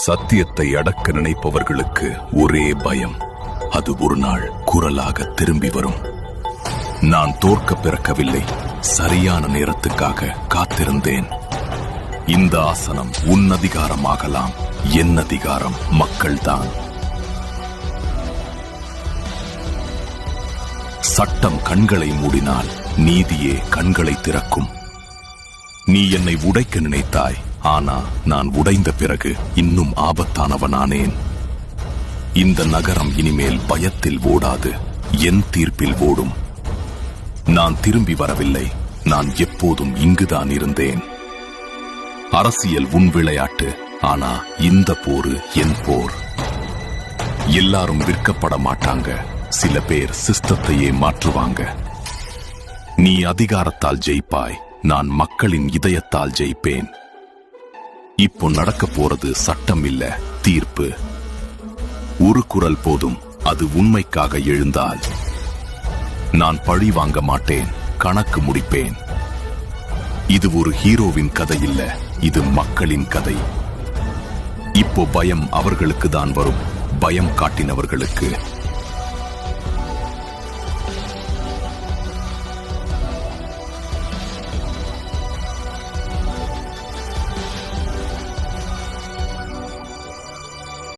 சத்தியத்தை அடக்க நினைப்பவர்களுக்கு ஒரே பயம், அது ஒரு நாள் குரலாக திரும்பி வரும். நான் தோற்க பிறக்கவில்லை, சரியான நேரத்துக்காக காத்திருந்தேன். இந்த ஆசனம் உன் அதிகாரமாகலாம், என் அதிகாரம் மக்கள்தான். சட்டம் கண்களை மூடினால் நீதியே கண்களை திறக்கும். நீ என்னை உடைக்க நினைத்தாய், ஆனா நான் உடைந்த பிறகு இன்னும் ஆபத்தானவனானேன். இந்த நகரம் இனிமேல் பயத்தில் ஓடாது, என் தீர்ப்பில் ஓடும். நான் திரும்பி வரவில்லை, நான் எப்போதும் இங்குதான் இருந்தேன். அரசியல் உன் விளையாட்டு, ஆனா இந்த போரு என் போர். எல்லாரும் விற்கப்பட மாட்டாங்க, சில பேர் சிஸ்டத்தையே மாற்றுவாங்க. நீ அதிகாரத்தால் ஜெயிப்பாய், நான் மக்களின் இதயத்தால் ஜெயிப்பேன். இப்போ நடக்க போறது சட்டம் இல்ல, தீர்ப்பு. ஒரு குரல் போதும், அது உண்மைக்காக எழுந்தால். நான் பழி வாங்க மாட்டேன், கணக்கு முடிப்பேன். இது ஒரு ஹீரோவின் கதை இல்ல, இது மக்களின் கதை. இப்போ பயம் அவர்களுக்கு தான் வரும், பயம் காட்டினவர்களுக்கு.